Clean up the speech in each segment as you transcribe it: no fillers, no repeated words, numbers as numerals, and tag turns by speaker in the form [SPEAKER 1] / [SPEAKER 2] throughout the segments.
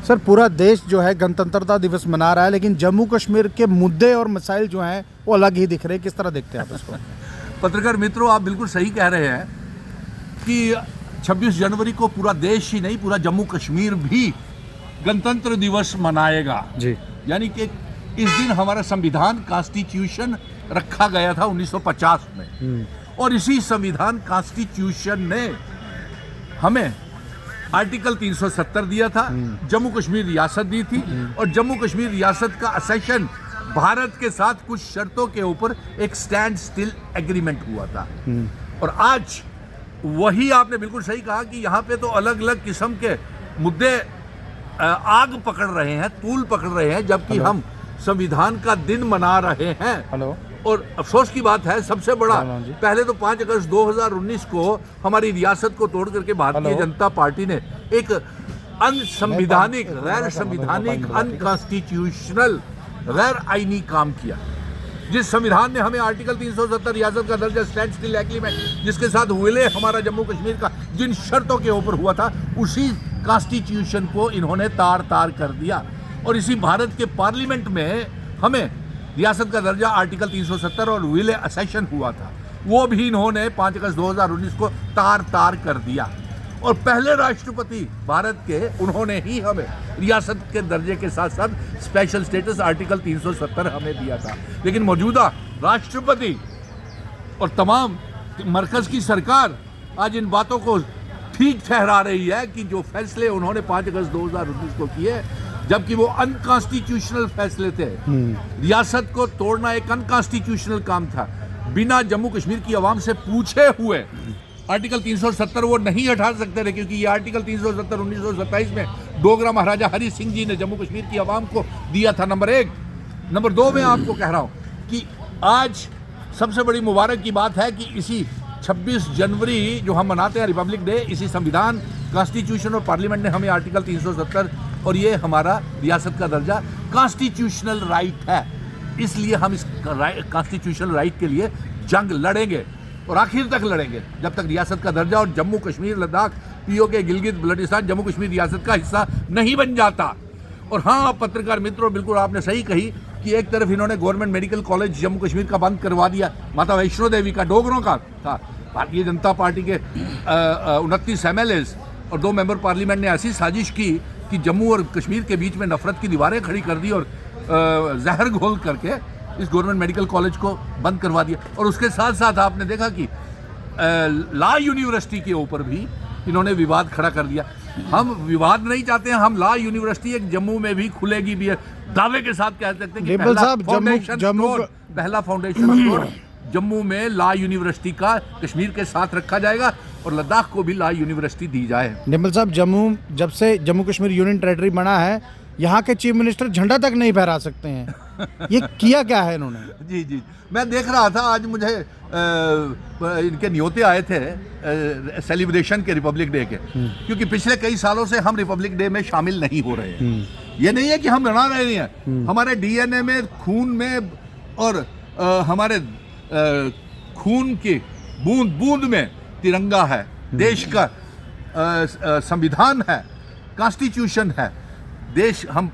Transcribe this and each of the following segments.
[SPEAKER 1] Sir पूरा देश जो है गणतंत्रता दिवस मना रहा है, लेकिन जम्मू कश्मीर के मुद्दे और मसाइल जो हैं वो अलग ही दिख रहे हैं। किस तरह देखते हैं आप इसको?
[SPEAKER 2] पत्रकार मित्रों, आप बिल्कुल सही कह रहे हैं कि 26 जनवरी को पूरा देश ही नहीं, पूरा जम्मू कश्मीर भी गणतंत्र दिवस मनाएगा
[SPEAKER 1] जी।
[SPEAKER 2] यानी कि इस दिन हमारा संविधान कॉन्स्टिट्यूशन रखा गया था 1950 में, और इसी संविधान कॉन्स्टिट्यूशन ने हमें आर्टिकल 370 दिया था, जम्मू कश्मीर रियासत दी थी, और जम्मू कश्मीर रियासत का असेशन भारत के साथ कुछ शर्तों के ऊपर एक स्टैंड स्टिल एग्रीमेंट हुआ था। और आज वही आपने बिल्कुल सही कहा कि यहाँ पे तो अलग अलग किस्म के मुद्दे आग पकड़ रहे हैं, तूल पकड़ रहे हैं, जबकि हम संविधान का दिन मना रहे हैं। और अफसोस की बात है, सबसे बड़ा पहले तो 5 अगस्त 2019 को हमारी रियासत को तोड़ करके भारतीय जनता पार्टी ने एक अनसंविधानिक, गैर संविधानिक, अनकॉन्स्टिट्यूशनल, गैर आईनी काम किया। जिस संविधान ने हमें आर्टिकल 370 रियासत का दर्जा, स्टैंड स्टिल एग्रीमेंट, जिसके साथ विलय हमारा जम्मू कश्मीर का जिन शर्तों के ऊपर हुआ था, उसी कॉन्स्टिट्यूशन को इन्होंने तार तार कर दिया। और इसी भारत के पार्लियामेंट में हमें रियासत का दर्जा आर्टिकल 370 और विलय असेशन हुआ था, वो भी इन्होंने 5 अगस्त 2019 को तार तार कर दिया। और पहले राष्ट्रपति भारत के, उन्होंने ही हमें रियासत के दर्जे के साथ साथ स्पेशल स्टेटस आर्टिकल 370 हमें दिया था। लेकिन मौजूदा राष्ट्रपति और तमाम मरकज की सरकार आज इन बातों को ठीक ठहरा रही है कि जो फैसले उन्होंने 5 अगस्त 2019 को किए, जबकि वो अनकॉन्स्टिट्यूशनल फैसले थे। रियासत को तोड़ना एक अनकॉन्स्टिट्यूशनल काम था। बिना जम्मू कश्मीर की आवाम से पूछे हुए आर्टिकल 370 वो नहीं हटा सकते थे, क्योंकि ये आर्टिकल 370 1927 में डोगरा महाराजा हरि सिंह जी ने जम्मू कश्मीर की आवाम को दिया था, नंबर 1। नंबर 2 में आपको कह रहा हूँ कि आज सबसे बड़ी मुबारक की बात है कि इसी 26 जनवरी जो हम मनाते हैं रिपब्लिक डे, इसी संविधान, कॉन्स्टिट्यूशन और पार्लियामेंट ने हमें आर्टिकल 370 और ये हमारा रियासत का दर्जा कॉन्स्टिट्यूशनल राइट है, इसलिए हम इस कॉन्स्टिट्यूशनल राइट के लिए जंग लड़ेंगे और आखिर तक लड़ेंगे, जब तक रियासत का दर्जा और जम्मू कश्मीर, लद्दाख, पीओके, गिलगित बल्टिस्तान जम्मू कश्मीर रियासत का हिस्सा नहीं बन जाता। और हाँ पत्रकार मित्रों, बिल्कुल आपने सही कही कि एक तरफ इन्होंने government medical college Jammu Kashmir का बंद करवा दिया, माता वैष्णो देवी का, डोगरों का था। भारतीय जनता पार्टी के 29 MLAs और 2 मेंबर पार्लियामेंट ने ऐसी साजिश की कि जम्मू और कश्मीर के बीच में नफरत की दीवारें खड़ी कर दी और जहर घोल करके इस गवर्नमेंट मेडिकल कॉलेज को बंद करवा दिया। और उसके साथ साथ आपने देखा कि लॉ यूनिवर्सिटी के ऊपर भी इन्होंने विवाद खड़ा कर दिया। हम विवाद नहीं चाहते हैं, हम लॉ यूनिवर्सिटी एक जम्मू में भी खुलेगी भी है, दावे के साथ कह सकते हैं कि पहला फाउंडेशन स्टोर जम्मू में लॉ यूनिवर्सिटी का कश्मीर के साथ रखा जाएगा और लद्दाख को भी लॉ यूनिवर्सिटी दी जाए।
[SPEAKER 1] निम्बल साहब, जब से जम्मू कश्मीर यूनियन टेरिटरी बना है, यहाँ के चीफ मिनिस्टर झंडा तक नहीं फहरा सकते हैं, ये किया क्या है इन्होंने?
[SPEAKER 2] जी जी, मैं देख रहा था आज मुझे इनके न्योते आए थे सेलिब्रेशन के रिपब्लिक डे के, क्योंकि पिछले कई सालों से हम रिपब्लिक डे में शामिल नहीं हो रहे हैं। ये नहीं है कि हम मना रहे हैं, हमारे DNA में, खून में और हमारे खून की बूंद बूंद में तिरंगा है, देश का संविधान है, कॉन्स्टिट्यूशन है, देश, हम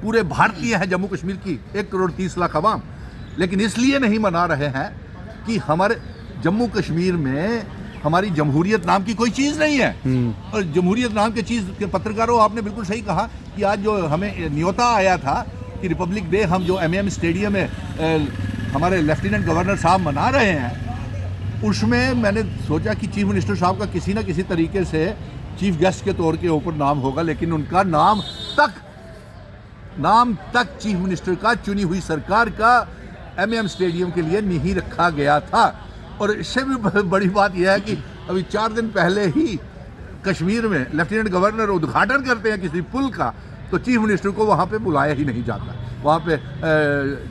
[SPEAKER 2] पूरे भारतीय हैं जम्मू कश्मीर की 1 करोड़ 30 लाख आवाम। लेकिन इसलिए नहीं मना रहे हैं कि हमारे जम्मू कश्मीर में हमारी जमहूरियत नाम की कोई चीज़ नहीं है। और जमहूरियत नाम की चीज़ के पत्रकारों, आपने बिल्कुल सही कहा कि आज जो हमें न्योता आया था कि रिपब्लिक डे हम जो MM स्टेडियम में हमारे लेफ्टिनेंट गवर्नर साहब मना रहे हैं, उसमें मैंने सोचा कि चीफ मिनिस्टर साहब का किसी न किसी तरीके से चीफ गेस्ट के तौर के ऊपर नाम होगा, लेकिन उनका नाम तक चीफ मिनिस्टर का, चुनी हुई सरकार का MM स्टेडियम के लिए नहीं रखा गया था। और इससे भी बड़ी बात यह है कि अभी 4 दिन पहले ही कश्मीर में लेफ्टिनेंट गवर्नर उद्घाटन करते हैं किसी पुल का, तो चीफ मिनिस्टर को वहाँ पे बुलाया ही नहीं जाता। वहाँ पे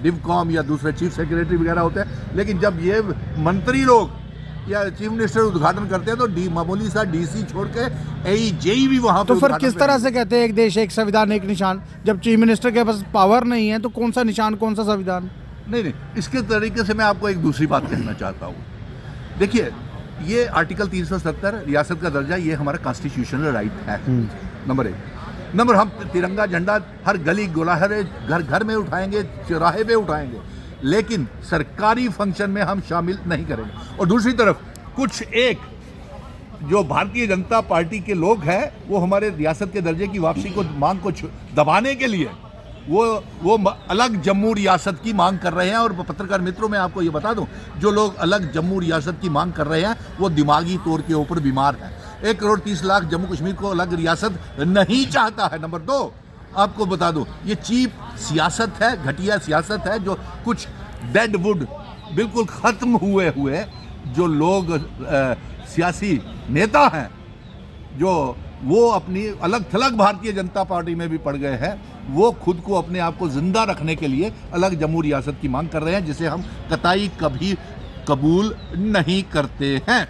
[SPEAKER 2] डिवकॉम या दूसरे चीफ सेक्रेटरी वगैरह होते हैं, लेकिन जब ये मंत्री लोग या चीफ मिनिस्टर उद्घाटन करते हैं तो मामूली सा DC छोड़ के AE भी वहाँ
[SPEAKER 1] तो फिर किस तरह से कहते हैं एक देश एक संविधान एक निशान? जब चीफ मिनिस्टर के पास पावर नहीं है तो कौन सा निशान, कौन सा संविधान?
[SPEAKER 2] नहीं, इसके तरीके से मैं आपको एक दूसरी बात कहना चाहता हूँ। देखिए, ये आर्टिकल 370 रियासत का दर्जा, ये हमारा कॉन्स्टिट्यूशनल राइट है, नंबर 1। नंबर हम तिरंगा झंडा हर गली गुलाहरे घर घर में उठाएंगे, चौराहे पे उठाएंगे, लेकिन सरकारी फंक्शन में हम शामिल नहीं करेंगे। और दूसरी तरफ कुछ एक जो भारतीय जनता पार्टी के लोग हैं वो हमारे रियासत के दर्जे की वापसी को मांग को दबाने के लिए वो अलग जम्मू रियासत की मांग कर रहे हैं। और पत्रकार मित्रों में आपको ये बता दूं, जो लोग अलग जम्मू रियासत की मांग कर रहे हैं वो दिमागी तौर के ऊपर बीमार हैं। 1,30,00,000 जम्मू कश्मीर को अलग रियासत नहीं चाहता है। नंबर 2 आपको बता दूं, ये चीप सियासत है, घटिया सियासत है, जो कुछ डेड वुड बिल्कुल ख़त्म हुए जो लोग सियासी नेता हैं, जो वो अपनी अलग थलग भारतीय जनता पार्टी में भी पड़ गए हैं, वो खुद को अपने आप को जिंदा रखने के लिए अलग जम्मू रियासत की मांग कर रहे हैं, जिसे हम कतई कभी कबूल नहीं करते हैं।